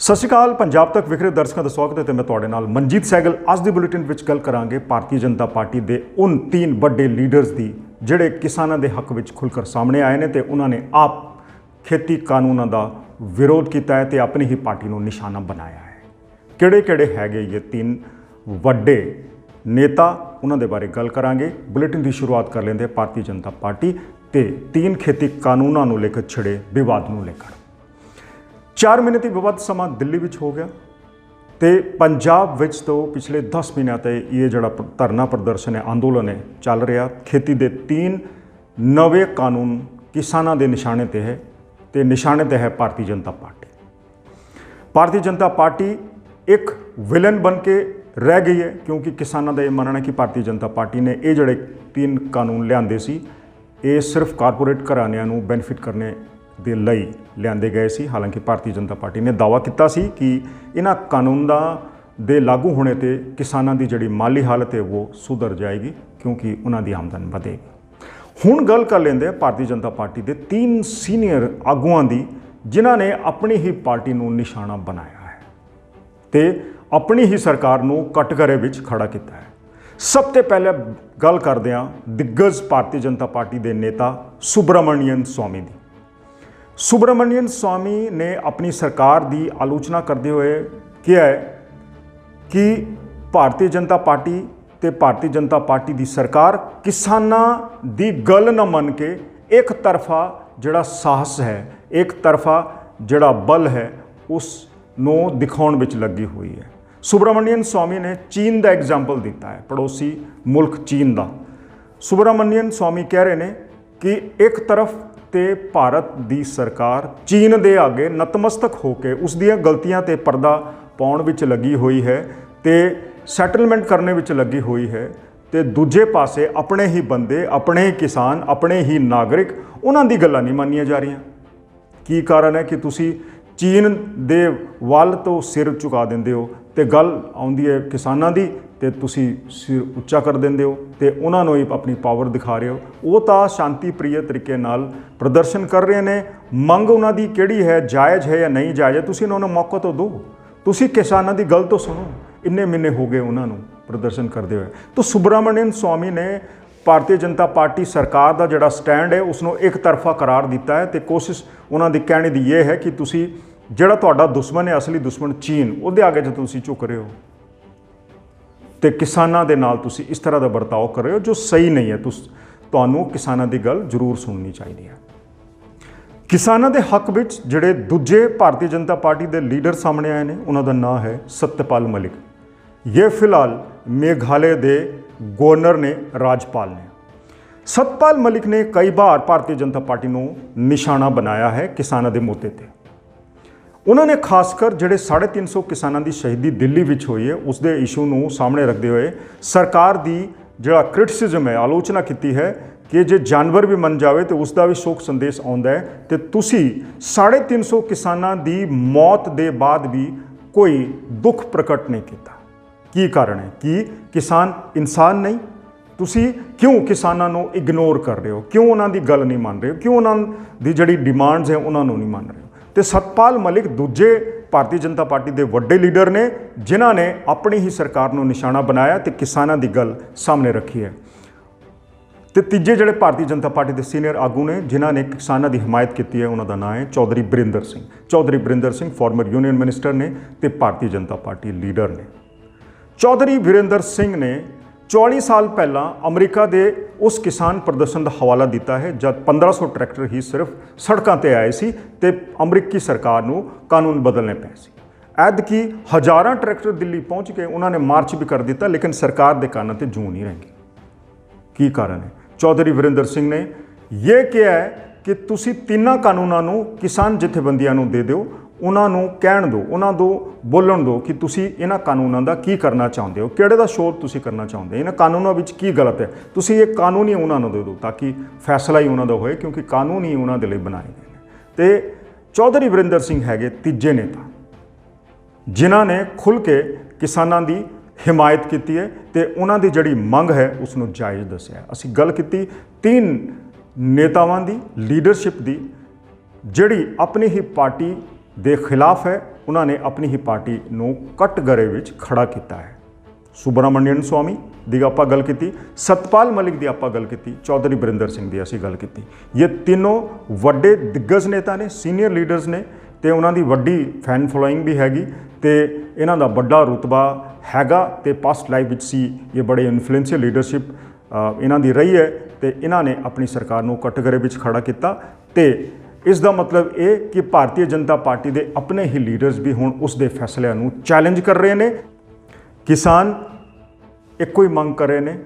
ਸਤਿ ਸ਼੍ਰੀ ਅਕਾਲ। ਪੰਜਾਬ ਤੱਕ ਵਿਖ ਰਹੇ ਦਰਸ਼ਕਾਂ ਦਾ ਸਵਾਗਤ ਹੈ ਤੇ ਮੈਂ ਤੁਹਾਡੇ ਨਾਲ ਮਨਜੀਤ ਸਹਿਗਲ। ਅੱਜ ਦੀ ਬੁਲੇਟਿਨ ਵਿੱਚ ਗੱਲ ਕਰਾਂਗੇ ਭਾਰਤੀ ਜਨਤਾ ਪਾਰਟੀ ਦੇ ਉਨ 3 ਵੱਡੇ ਲੀਡਰਸ ਦੀ ਜਿਹੜੇ ਕਿਸਾਨਾਂ ਦੇ ਹੱਕ ਵਿੱਚ ਖੁੱਲ੍ਹ ਕਰ ਸਾਹਮਣੇ ਆਏ ਨੇ ਤੇ ਉਹਨਾਂ ਨੇ ਆਪ ਖੇਤੀ ਕਾਨੂੰਨਾਂ ਦਾ ਵਿਰੋਧ ਕੀਤਾ ਹੈ ਤੇ ਆਪਣੀ ਹੀ ਪਾਰਟੀ ਨੂੰ ਨਿਸ਼ਾਨਾ ਬਣਾਇਆ ਹੈ। ਕਿਹੜੇ ਹੈਗੇ ਇਹ 3 ਵੱਡੇ नेता, उन्होंने बारे गल करांगे। बुलेटिन की शुरुआत कर लेंगे भारतीय जनता पार्टी ते 3 खेती कानूनों को लेकर छिड़े विवाद को लेकर 4 महीने की विवाद समा दिल्ली में हो गया तो पंजाब विच तो पिछले 10 महीनों से ये जड़ा धरना प्रदर्शन है, अंदोलन है चल रहा। खेती के 3 नवे कानून किसानों के निशाने ते है तो निशाने ते है भारतीय जनता पार्टी। भारतीय जनता पार्टी एक विलन बन के रह गई है क्योंकि किसानों का यह मानना है कि भारतीय जनता पार्टी ने ये जड़े 3 कानून लियाते सी ये सिर्फ कारपोरेट घराणिਆਂ ਨੂੰ बेनीफिट करने ਦੇ ਲਈ ਲਿਆਂਦੇ ਗਏ ਸੀ। हालांकि भारतीय जनता पार्टी ने दावा किया सी कि इन्हां कानूनां ਦੇ लागू होने ते किसानों की जिहड़ी माली हालत है वो सुधर जाएगी क्योंकि उन्हां दी आमदन वधेगी। हुण गल कर लेंदे भारतीय जनता पार्टी के 3 सीनियर आगूआं दी जिन्हां ने अपनी ही पार्टी नूं निशाना बनाया है ते अपनी ही सरकार को कटघरे विच खड़ा किया है। सब तो पहले गल करते हैं दिग्गज भारतीय जनता पार्टी के नेता सुब्रमण्यम स्वामी की। सुब्रमण्यम स्वामी ने अपनी सरकार की आलोचना करते हुए कहा है कि भारतीय जनता पार्टी ते भारतीय जनता पार्टी की सरकार किसानां दी गल न मन के एक तरफा जिहड़ा साहस है, एक तरफा जिहड़ा बल है उस नो दिखाउण विच लगी हुई है। सुब्रमण्यम स्वामी ने चीन का एग्जाम्पल दिता है, पड़ोसी मुल्क चीन का। सुब्रमण्यम स्वामी कह रहे हैं कि एक तरफ तो भारत की सरकार चीन के आगे नतमस्तक होकर उसदियां गलतियां ते पर्दा पाउण विच लगी हुई है तो सैटलमेंट करने विच लगी हुई है तो दूजे पासे अपने ही बंदे, अपने ही किसान, अपने ही नागरिक उन्हां दी गल्लां नहीं मानियां जा रही। की कारण है कि तुसी चीन दे वल तो सिर झुका देंदे हो तो गल आउंदी है किसानां दी ते तुसी सिर उच्चा कर देंदे हो तो उन्होंने ही अपनी पावर दिखा रहे हो। वो तो शांति प्रिय तरीके नाल प्रदर्शन कर रहे हैं। मंग उन्हां दी किहड़ी है, जायज़ है या नहीं जायज़ है, तुसी उन्होंने मौका तो दो, तुसी किसानां दी गल तो सुनो। इन्ने महीने हो गए उन्होंने प्रदर्शन करते हुए। तो सुब्रमण्यम स्वामी ने भारतीय जनता पार्टी सरकार का जिहड़ा स्टैंड है उसनों एक तरफा करार दिता है तो कोशिश उन्होंने कहने की ये है कि तुसी जिहड़ा तुहाडा दुश्मन है, असली दुश्मन चीन, उहदे आगे जो तुसी झुक रहे हो तो किसानां दे नाल तुसी इस तरह का बर्ताव कर रहे हो जो सही नहीं है। तुहानूं किसानां दी गल जरूर सुननी चाहिए है। किसानां दे हक विच जिहड़े दूजे भारतीय जनता पार्टी के लीडर सामने आए हैं उन्हां दा नाम है सत्यपाल मलिक। ये फिलहाल मेघालय के गवर्नर ने, राज्यपाल ने। सत्यपाल मलिक ने कई बार भारतीय जनता पार्टी को निशाना बनाया है किसानों के मुद्दे ते। उन्होंने खासकर जिहड़े 350 किसानों की शहीदी दिल्ली में हुई है उसके इशू को सामने रखते हुए सरकार की जिहड़ा क्रिटिसिज्म है, आलोचना की है कि जे जानवर भी मन जाए तो उसका भी शोक संदेश आता है तो तुसी 350 किसानों की मौत के बाद भी कोई दुख प्रकट नहीं किया। की कारण है कि किसान इंसान नहीं? तुसी क्यों किसानों को इग्नोर कर रहे हो, क्यों उन्होंने गल नहीं मान रहे हो, क्यों उन्होंने जिहड़ी डिमांड्स है उन्होंने नहीं मान रहे हो। तो सतपाल मलिक दूजे भारतीय जनता पार्टी के वड्डे लीडर ने जिन्होंने अपनी ही सरकार को निशाना बनाया तो किसानों की गल सामने रखी है। तो तीजे जिहड़े भारतीय जनता पार्टी के सीनियर आगू ने जिन्होंने किसानों की हिमायत की है उन्होंने नाम है Chaudhary Barinder Singh. Chaudhary Barinder Singh former union minister ने तो भारतीय जनता पार्टी लीडर ने। चौधरी बरिंदर सिंह ने 40 साल पहला अमरीका के उस किसान प्रदर्शन का हवाला दिता है जब 1500 ट्रैक्टर ही सिर्फ सड़कों पर आए सी ते अमरीकी सरकार को कानून बदलने पे सी। ऐदकी हज़ारां ट्रैक्टर दिल्ली पहुँच के उन्होंने मार्च भी कर दिता लेकिन सरकार के कानों पर जूं नहीं रहेंगी। की कारण है? चौधरी बरिंदर सिंह ने यह कहा है कि तुसी 3 कानूनों को किसान जथेबंदियों को दे दो, उन्होंने कहण दो, उन्होंने बोलन दो कि तुसी इन्हां कानूनों का की करना चाहते हो, किहड़े दा शोध तुसी करना चाहते हो, इन्हां कानूनों विच की गलत है, तुसी ये कानून ही उन्होंने दे दो ताकि फैसला ही उन्होंने होए क्योंकि कानून ही उन्होंने लिए बनाए गए हैं। तो चौधरी बरिंदर सिंह है तीजे नेता जिन्होंने खुल के किसानों की हिमायत की है तो उन्होंने जिहड़ी मंग है उसनूं जायज़ दस्सिया। असीं गल कीती 3 नेतावां की लीडरशिप की जिहड़ी अपनी ही पार्टी दे खिलाफ है ਉਹਨਾਂ ਨੇ ਆਪਣੀ ਹੀ ਪਾਰਟੀ ਨੂੰ ਕਟਘਰੇ ਵਿੱਚ ਖੜਾ ਕੀਤਾ ਹੈ। ਸੁਬਰਾਮਣੀਅਨ ਸਵਾਮੀ ਦੀ ਆਪਾਂ ਗੱਲ ਕੀਤੀ, ਸਤਪਾਲ ਮਲਿਕ ਦੀ ਆਪਾਂ ਗੱਲ ਕੀਤੀ, ਚੌਧਰੀ ਬਰਿੰਦਰ ਸਿੰਘ ਦੀ ਅਸੀਂ ਗੱਲ ਕੀਤੀ। ਇਹ ਤਿੰਨੋਂ ਵੱਡੇ ਦਿੱਗਜ ਨੇਤਾ ਨੇ, ਸੀਨੀਅਰ ਲੀਡਰਸ ਨੇ ਤੇ ਉਹਨਾਂ ਦੀ ਵੱਡੀ ਫੈਨ ਫੋਲੋਇੰਗ ਵੀ ਹੈਗੀ ਤੇ ਇਹਨਾਂ ਦਾ ਵੱਡਾ ਰੁਤਬਾ ਹੈਗਾ ਤੇ ਪਾਸਟ ਲਾਈਫ ਵਿੱਚ ਸੀ ਇਹ ਬੜੇ ਇਨਫਲੂਐਂਸ਼ੀਅਲ ਲੀਡਰਸ਼ਿਪ ਇਹਨਾਂ ਦੀ ਰਹੀ ਹੈ ਤੇ ਇਹਨਾਂ ਨੇ ਆਪਣੀ ਸਰਕਾਰ ਨੂੰ ਕਟਘਰੇ ਵਿੱਚ ਖੜਾ ਕੀਤਾ ਤੇ ਇਸ ਦਾ ਮਤਲਬ ਇਹ ਕਿ ਭਾਰਤੀ ਜਨਤਾ ਪਾਰਟੀ ਦੇ ਆਪਣੇ ਹੀ ਲੀਡਰਸ ਵੀ ਹੁਣ ਉਸ ਦੇ ਫੈਸਲਿਆਂ ਨੂੰ ਚੈਲੰਜ ਕਰ ਰਹੇ ਨੇ। ਕਿਸਾਨ ਇੱਕੋ ਹੀ ਮੰਗ ਕਰ ਰਹੇ ਨੇ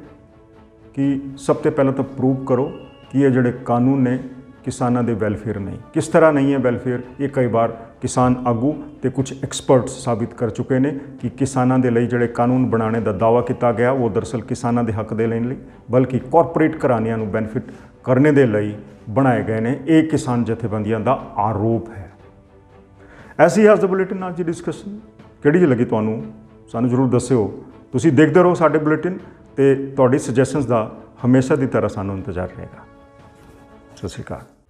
ਕਿ ਸਭ ਤੋਂ ਪਹਿਲਾਂ ਤਾਂ ਪ੍ਰੂਵ ਕਰੋ ਕਿ ਇਹ ਜਿਹੜੇ ਕਾਨੂੰਨ ਨੇ ਕਿਸਾਨਾਂ ਦੇ ਵੈਲਫੇਅਰ ਨਹੀਂ। ਕਿਸ ਤਰ੍ਹਾਂ ਨਹੀਂ ਹੈ ਵੈਲਫੇਅਰ, ਇਹ ਕਈ ਵਾਰ ਕਿਸਾਨ ਆਗੂ ਤੇ ਕੁਝ ਐਕਸਪਰਟਸ ਸਾਬਿਤ ਕਰ ਚੁੱਕੇ ਨੇ ਕਿ ਕਿਸਾਨਾਂ ਦੇ ਲਈ ਜਿਹੜੇ ਕਾਨੂੰਨ ਬਣਾਉਣੇ ਦਾ ਦਾਅਵਾ ਕੀਤਾ ਗਿਆ ਉਹ ਦਰਅਸਲ ਕਿਸਾਨਾਂ ਦੇ ਹੱਕ ਦੇ ਲੈਣ ਲਈ ਬਲਕਿ ਕਾਰਪੋਰੇਟ ਘਰਾਣਿਆਂ ਨੂੰ ਬੈਨੀਫਿਟ ਕਰਨੇ ਦੇ ਲਈ ਬਣਾਏ ਗਏ ਨੇ। ਇਹ ਕਿਸਾਨ ਜਥੇਬੰਦੀਆਂ ਦਾ ਆਰੋਪ ਹੈ। ਐਸੀ ਅੱਜ ਦਾ ਬੁਲੇਟਿਨ ਅੱਜ ਦੀ ਡਿਸਕਸ਼ਨ ਕਿਹੜੀ ਜਿਹੀ ਲੱਗੀ ਤੁਹਾਨੂੰ ਸਾਨੂੰ ਜ਼ਰੂਰ ਦੱਸਿਓ। ਤੁਸੀਂ ਦੇਖਦੇ ਰਹੋ ਸਾਡੇ ਬੁਲੇਟਿਨ ਤੇ ਤੁਹਾਡੀ ਸੁਜੈਸ਼ਨਸ ਦਾ ਹਮੇਸ਼ਾ ਦੀ ਤਰ੍ਹਾਂ ਸਾਨੂੰ ਇੰਤਜ਼ਾਰ ਰਹੇਗਾ। ਸਤਿ ਸ਼੍ਰੀ ਅਕਾਲ।